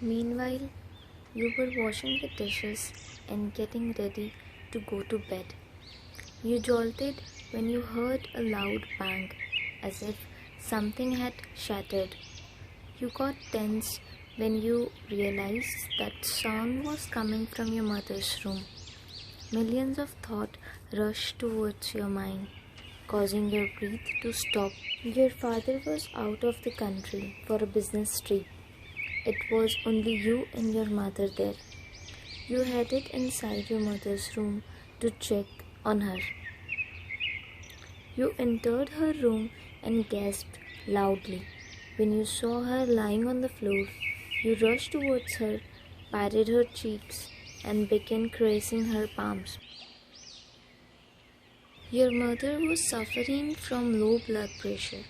Meanwhile, you were washing the dishes and getting ready to go to bed. You jolted when you heard a loud bang, as if something had shattered. You got tense when you realized that sound was coming from your mother's room. Millions of thoughts rushed towards your mind, causing your breath to stop. Your father was out of the country for a business trip. It was only you and your mother there. You headed inside your mother's room to check on her. You entered her room and gasped loudly. When you saw her lying on the floor, you rushed towards her, patted her cheeks, and began caressing her palms. Your mother was suffering from low blood pressure.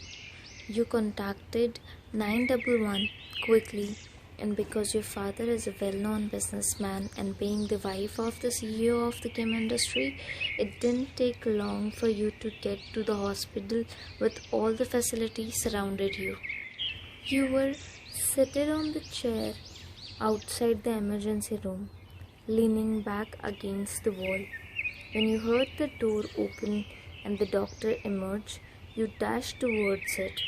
You contacted 911 quickly, and because your father is a well-known businessman and being the wife of the CEO of the game industry, it didn't take long for you to get to the hospital with all the facilities surrounded you. You were seated on the chair outside the emergency room, leaning back against the wall. When you heard the door open and the doctor emerge, you dashed towards it.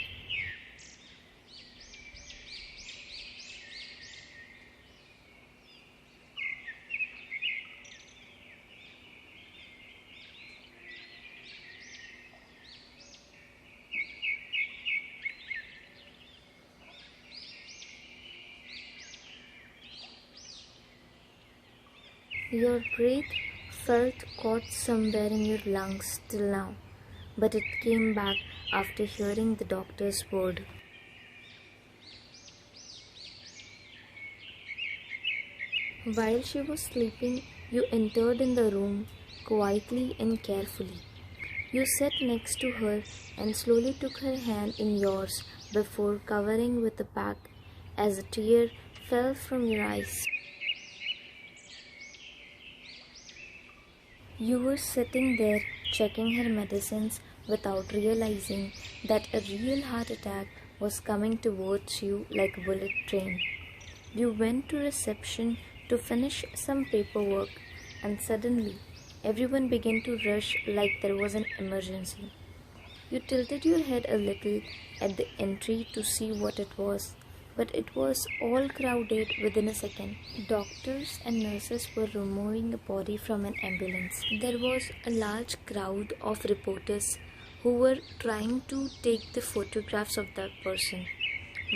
Your breath felt caught somewhere in your lungs till now, but it came back after hearing the doctor's word. While she was sleeping, you entered in the room quietly and carefully. You sat next to her and slowly took her hand in yours before covering with a pack as a tear fell from your eyes. You were sitting there checking her medicines without realizing that a real heart attack was coming towards you like a bullet train. You went to reception to finish some paperwork, and suddenly everyone began to rush like there was an emergency. You tilted your head a little at the entry to see what it was, but it was all crowded within a second. Doctors and nurses were removing a body from an ambulance. There was a large crowd of reporters who were trying to take the photographs of that person,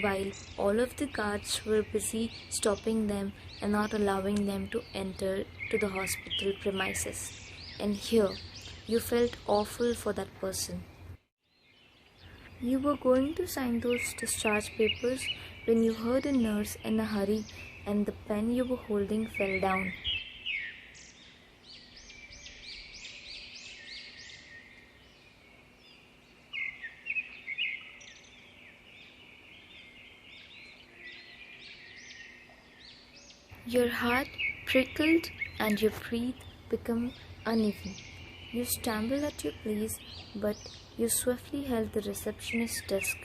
while all of the guards were busy stopping them and not allowing them to enter to the hospital premises. And here, you felt awful for that person. You were going to sign those discharge papers when you heard a nurse in a hurry and the pen you were holding fell down. Your heart prickled and your breath became uneven. You stumbled at your place, but you swiftly held the receptionist's desk.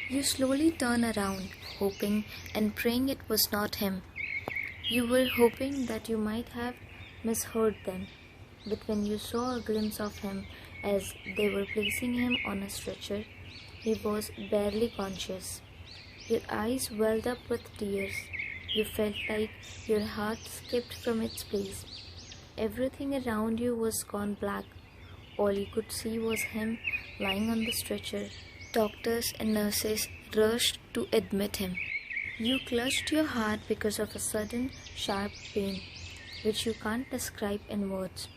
You slowly turned around, hoping and praying it was not him. You were hoping that you might have misheard them, but when you saw a glimpse of him as they were placing him on a stretcher, he was barely conscious. Your eyes welled up with tears. You felt like your heart skipped from its place. Everything around you was gone black. All you could see was him lying on the stretcher. Doctors and nurses rushed to admit him. You clutched your heart because of a sudden, sharp pain, which you can't describe in words.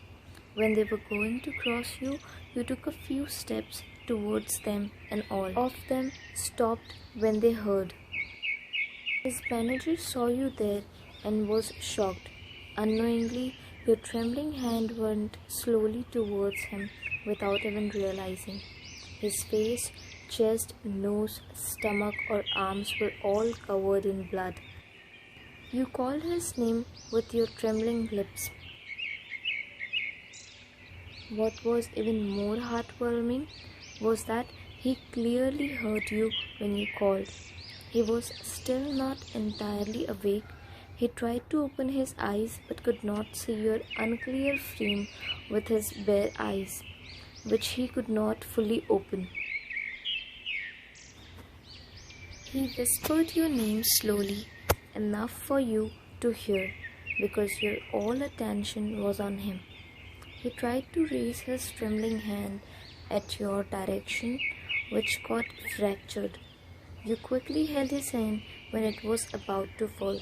When they were going to cross you, you took a few steps towards them, and all of them stopped when they heard. His manager saw you there and was shocked. Unknowingly, your trembling hand went slowly towards him without even realizing. His face, chest, nose, stomach or arms were all covered in blood. You called his name with your trembling lips. What was even more heartwarming was that he clearly heard you when you called. He was still not entirely awake, He tried to open his eyes but could not see your unclear frame with his bare eyes, which he could not fully open. He whispered your name slowly, enough for you to hear, because your all attention was on him. He tried to raise his trembling hand at your direction, which got fractured. You quickly held his hand when it was about to fall.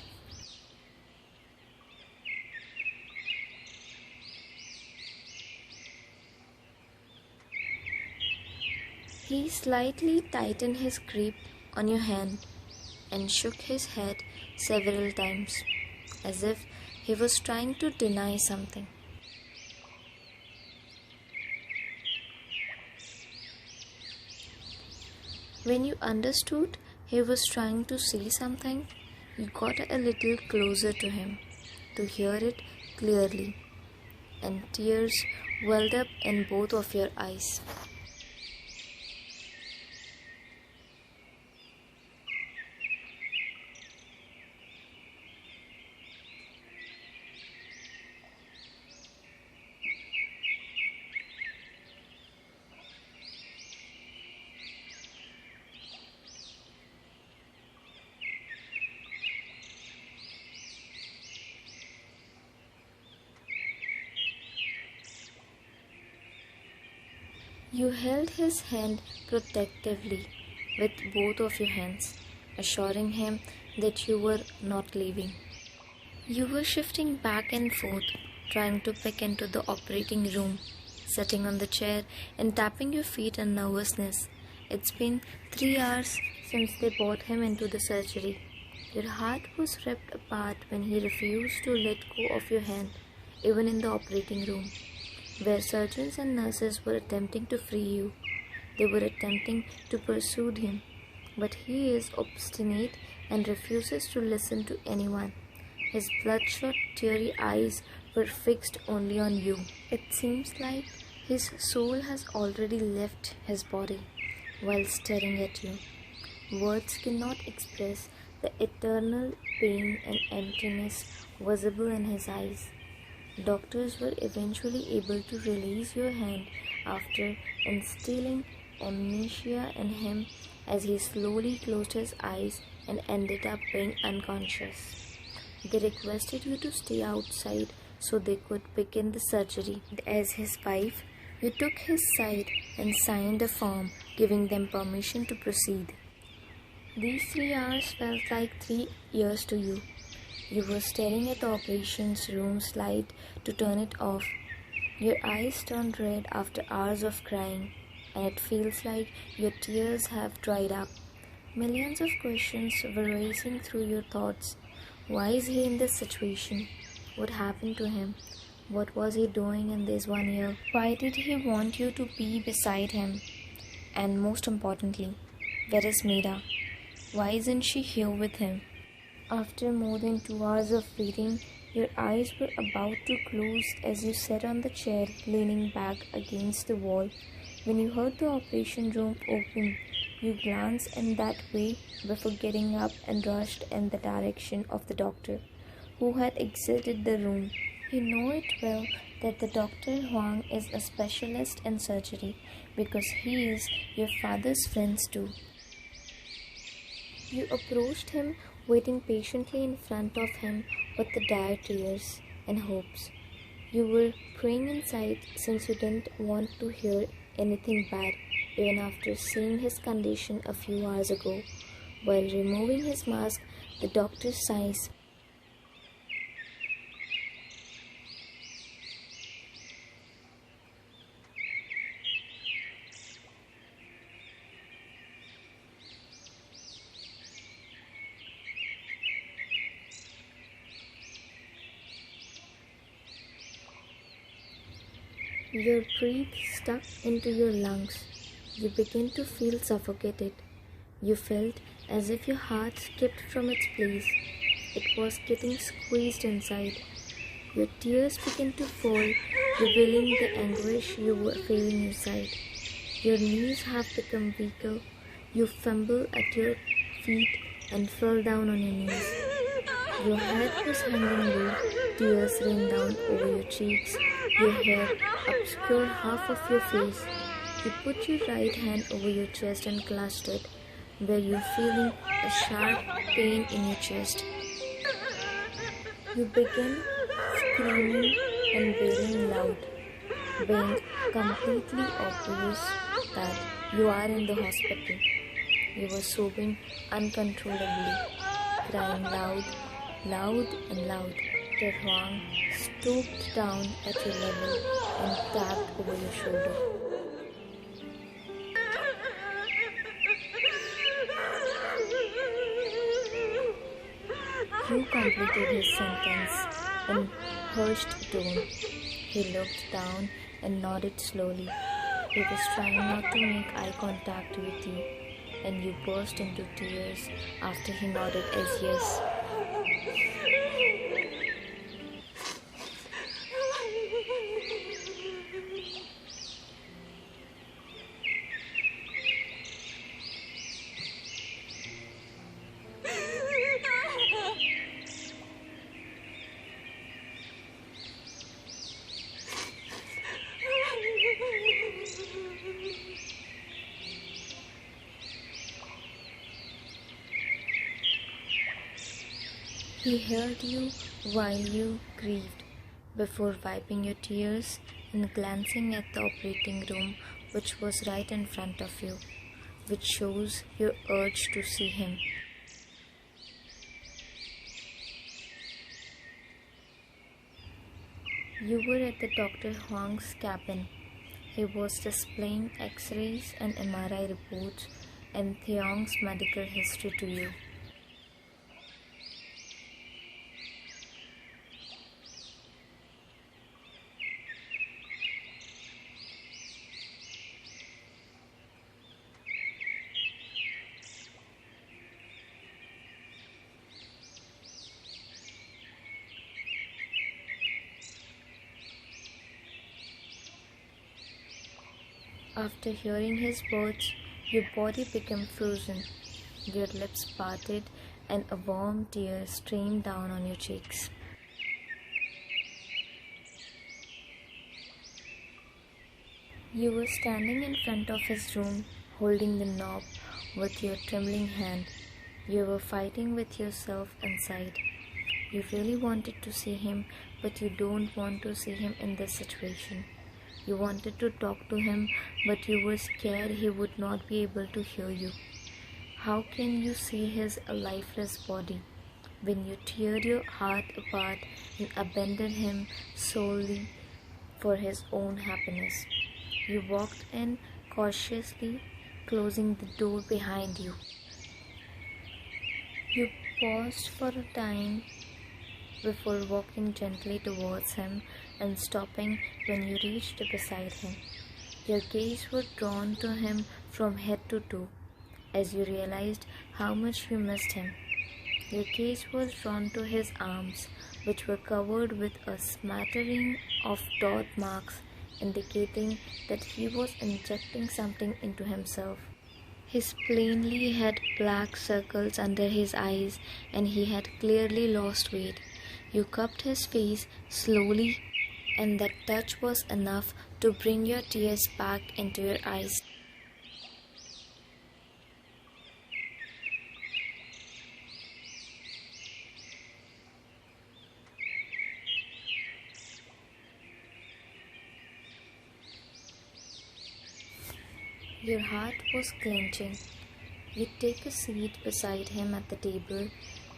He slightly tightened his grip on your hand and shook his head several times, as if he was trying to deny something. When you understood he was trying to say something, you got a little closer to him to hear it clearly, and tears welled up in both of your eyes. You held his hand protectively with both of your hands, assuring him that you were not leaving. You were shifting back and forth, trying to peek into the operating room, sitting on the chair and tapping your feet in nervousness. It's been 3 hours since they brought him into the surgery. Your heart was ripped apart when he refused to let go of your hand, even in the operating room, where surgeons and nurses were attempting to free you. They were attempting to pursue him, but he is obstinate and refuses to listen to anyone. His bloodshot, teary eyes were fixed only on you. It seems like his soul has already left his body while staring at you. Words cannot express the eternal pain and emptiness visible in his eyes. Doctors were eventually able to release your hand after instilling amnesia in him as he slowly closed his eyes and ended up being unconscious. They requested you to stay outside so they could begin the surgery. As his wife, you took his side and signed a form giving them permission to proceed. These 3 hours felt like 3 years to you. You were staring at the operations room's light to turn it off. Your eyes turned red after hours of crying, and it feels like your tears have dried up. Millions of questions were racing through your thoughts. Why is he in this situation? What happened to him? What was he doing in this 1 year? Why did he want you to be beside him? And most importantly, where is Meera? Why isn't she here with him? After more than 2 hours of waiting, your eyes were about to close as you sat on the chair leaning back against the wall. When you heard the operation room open, you glanced in that way before getting up and rushed in the direction of the doctor, who had exited the room. You know it well that the Dr. Huang is a specialist in surgery because he is your father's friend too. You approached him, waiting patiently in front of him with the dire tears and hopes. You were praying inside since you didn't want to hear anything bad, even after seeing his condition a few hours ago. While removing his mask, the doctor sighs. Your breath stuck into your lungs. You began to feel suffocated. You felt as if your heart skipped from its place. It was getting squeezed inside. Your tears began to fall, revealing the anguish you were feeling inside. Your knees have become weaker. You fumble at your feet and fell down on your knees. Your head was hanging low, tears rained down over your cheeks, your hair obscured half of your face. You put your right hand over your chest and clutched it, where you're feeling a sharp pain in your chest. You begin screaming and wailing loud, being completely obvious that you are in the hospital. You were sobbing uncontrollably, crying loud and loud. Taehyung stooped down at your level and tapped over your shoulder. You completed his sentence in hushed tone. He looked down and nodded slowly. He was trying not to make eye contact with you, and you burst into tears after he nodded as yes. He heard you while you grieved, before wiping your tears and glancing at the operating room which was right in front of you, which shows your urge to see him. You were at the Dr. Huang's cabin. He was displaying X-rays and MRI reports and Taehyung's medical history to you. After hearing his words, your body became frozen, your lips parted, and a warm tear streamed down on your cheeks. You were standing in front of his room, holding the knob with your trembling hand. You were fighting with yourself inside. You really wanted to see him, but you don't want to see him in this situation. You wanted to talk to him, but you were scared he would not be able to hear you. How can you see his lifeless body when you teared your heart apart and abandoned him solely for his own happiness? You walked in cautiously, closing the door behind you. You paused for a time before walking gently towards him and stopping when you reached beside him. Your gaze was drawn to him from head to toe as you realized how much you missed him. Your gaze was drawn to his arms, which were covered with a smattering of dot marks, indicating that he was injecting something into himself. His plainly had black circles under his eyes, and he had clearly lost weight. You cupped his face slowly, and that touch was enough to bring your tears back into your eyes. Your heart was clenching. You take a seat beside him at the table.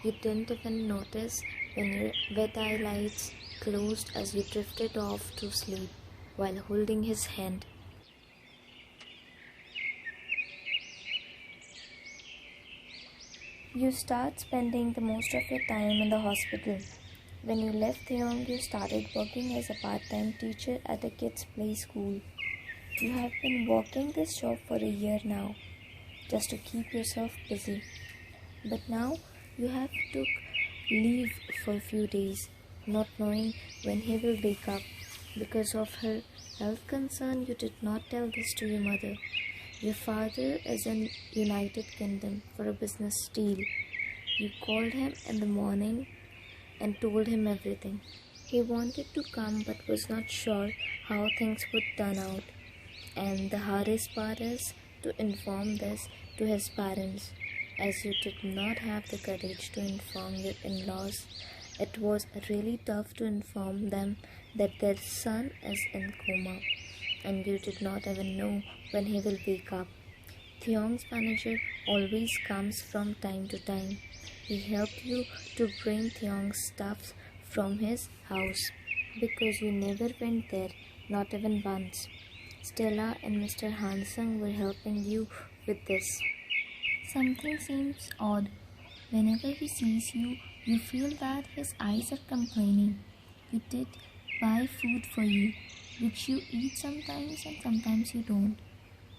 You didn't even notice when your wet eyelids closed as you drifted off to sleep while holding his hand. You start spending the most of your time in the hospital. When you left Taehyung, you started working as a part-time teacher at a kids' play school. You have been working this job for a year now, just to keep yourself busy. But now you have took leave for a few days, not knowing when he will wake up. Because of her health concern, you did not tell this to your mother. Your father is in United Kingdom for a business deal. You called him in the morning and told him everything. He wanted to come but was not sure how things would turn out. And the hardest part is to inform this to his parents, as you did not have the courage to inform your in-laws. It was really tough to inform them that their son is in coma, and you did not even know when he will wake up. Taehyung's manager always comes from time to time. He helped you to bring Taehyung's stuff from his house because you never went there, not even once. Stella and Mr. Hansung were helping you with this. Something seems odd. Whenever he sees you, you feel that his eyes are complaining. He did buy food for you, which you eat sometimes and sometimes you don't.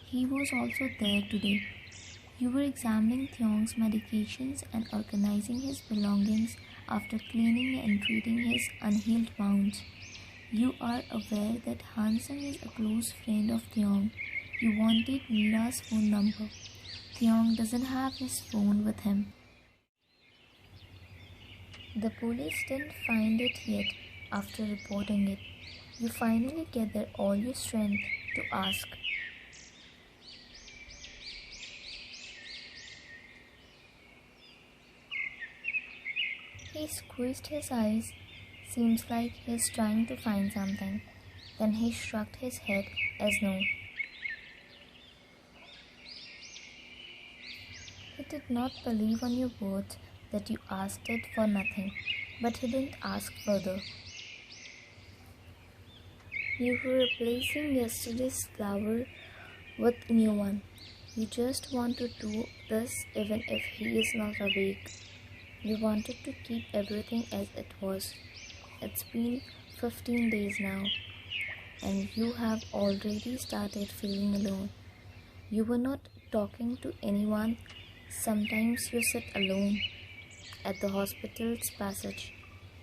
He was also there today. You were examining Taehyung's medications and organizing his belongings after cleaning and treating his unhealed wounds. You are aware that Hansung is a close friend of Taehyung. You wanted Mira's phone number. Taehyung doesn't have his phone with him. The police didn't find it yet after reporting it. You finally gather all your strength to ask. He squeezed his eyes. Seems like he's trying to find something. Then he shrugged his head as no. He did not believe on your words that you asked it for nothing, but he didn't ask further. You were replacing yesterday's flower with new one. You just want to do this even if he is not awake. You wanted to keep everything as it was. It's been 15 days now, and you have already started feeling alone. You were not talking to anyone. Sometimes you sit alone at the hospital's passage,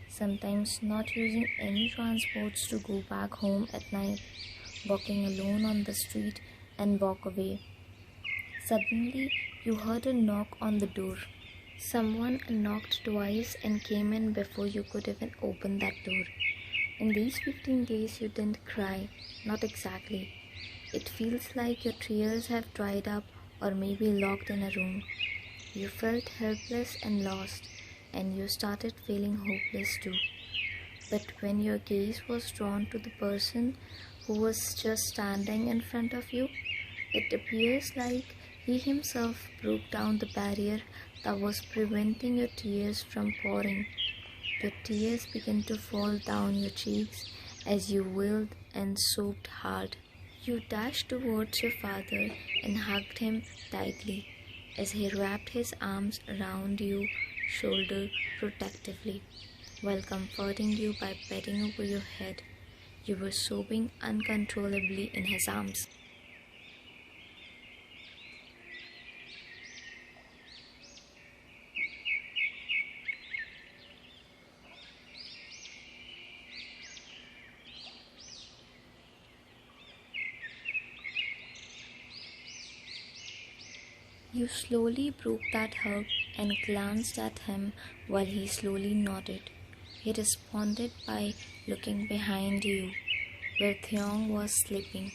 sometimes not using any transports to go back home at night, walking alone on the street and walk away. Suddenly, you heard a knock on the door. Someone knocked twice and came in before you could even open that door. In these 15 days, you didn't cry, not exactly. It feels like your tears have dried up or maybe locked in a room. You felt helpless and lost, and you started feeling hopeless too. But when your gaze was drawn to the person who was just standing in front of you, it appears like he himself broke down the barrier that was preventing your tears from pouring. Your tears began to fall down your cheeks as you wailed and sobbed hard. You dashed towards your father and hugged him tightly as he wrapped his arms around your shoulder protectively, while comforting you by petting over your head. You were sobbing uncontrollably in his arms. You slowly broke that hug and glanced at him while he slowly nodded. He responded by looking behind you, where Taehyung was sleeping.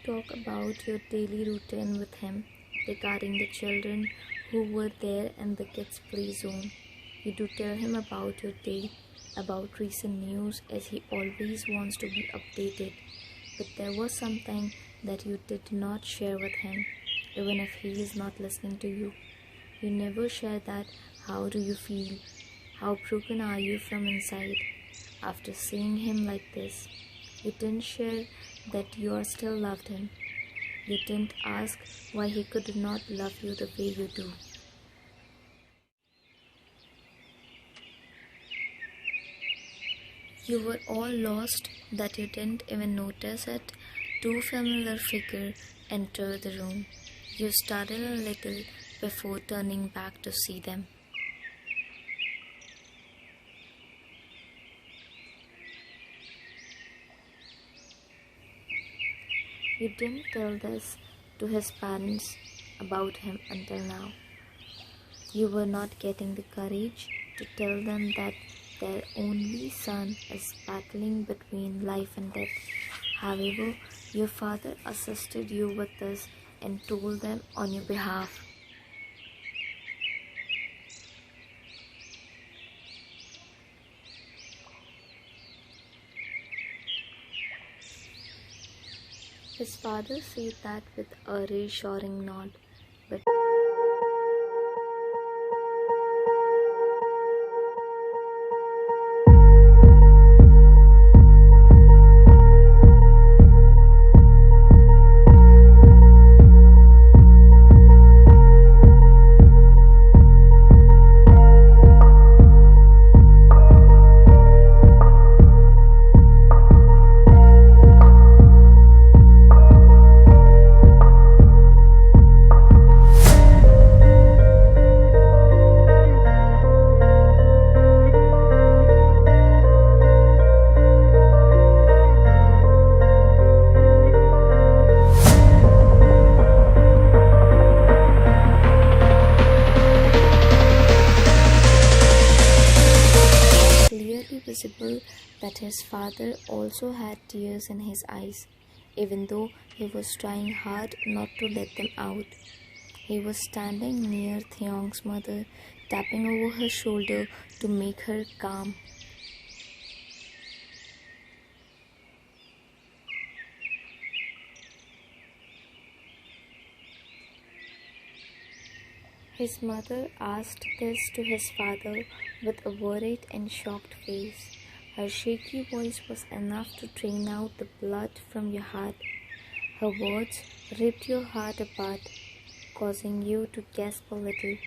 talk about your daily routine with him regarding the children who were there in the kids' play zone. You do tell him about your day, about recent news, as he always wants to be updated. But there was something that you did not share with him, even if he is not listening to you. You never share that. How do you feel? How broken are you from inside after seeing him like this? You didn't share that you are still loved him. You didn't ask why he could not love you the way you do. You were all lost that you didn't even notice it. Two familiar figures entered the room. You started a little before turning back to see them. You didn't tell this to his parents about him until now. You were not getting the courage to tell them that their only son is battling between life and death. However, your father assisted you with this and told them on your behalf. His father said that with a reassuring nod, but visible that his father also had tears in his eyes, even though he was trying hard not to let them out. He was standing near Taehyung's mother, tapping over her shoulder to make her calm. His mother asked this to his father with a worried and shocked face. Her shaky voice was enough to drain out the blood from your heart. Her words ripped your heart apart, causing you to gasp a little.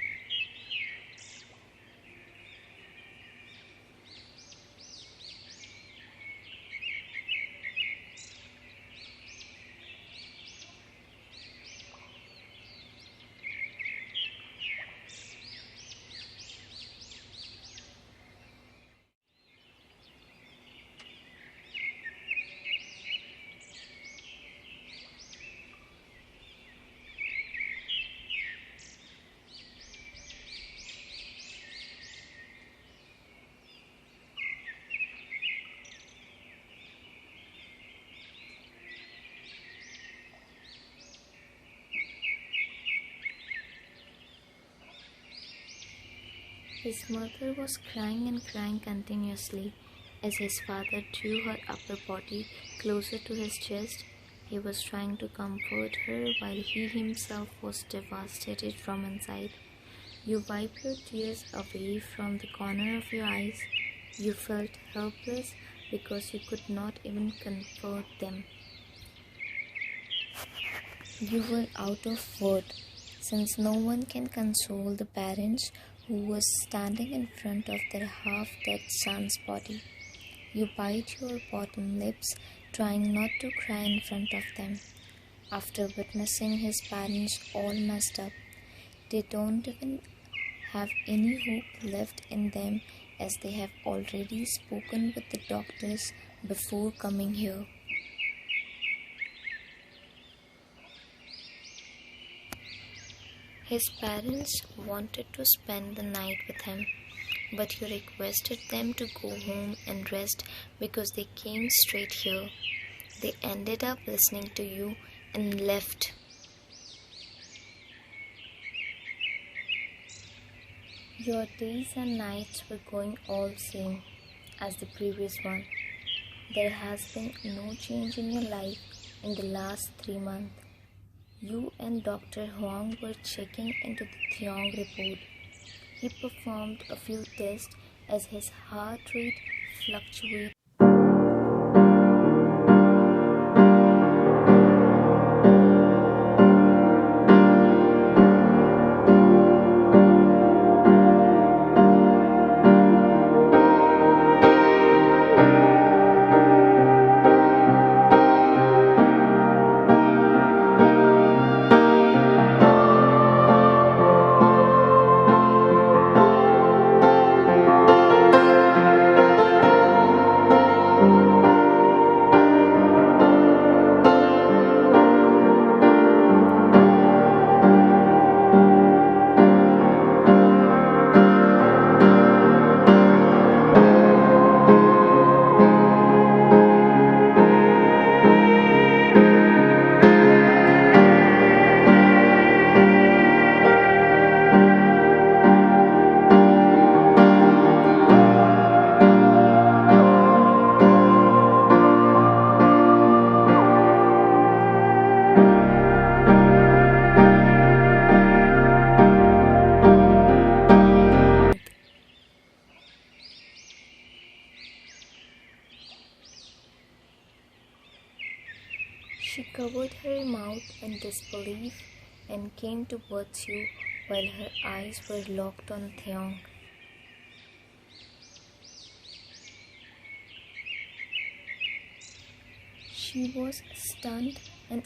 His mother was crying and crying continuously as his father drew her upper body closer to his chest. He was trying to comfort her while he himself was devastated from inside. You wiped your tears away from the corner of your eyes. You felt helpless because you could not even comfort them. You were out of words, since no one can console the parents who was standing in front of their half-dead son's body. You bite your bottom lips, trying not to cry in front of them. After witnessing his parents all messed up, they don't even have any hope left in them, as they have already spoken with the doctors before coming here. His parents wanted to spend the night with him, but you requested them to go home and rest because they came straight here. They ended up listening to you and left. Your days and nights were going all same as the previous one. There has been no change in your life in the last 3 months. You and Dr. Huang were checking into the Taehyung report. He performed a few tests as his heart rate fluctuated. She covered her mouth in disbelief and came towards you while her eyes were locked on Taehyung. She was stunned and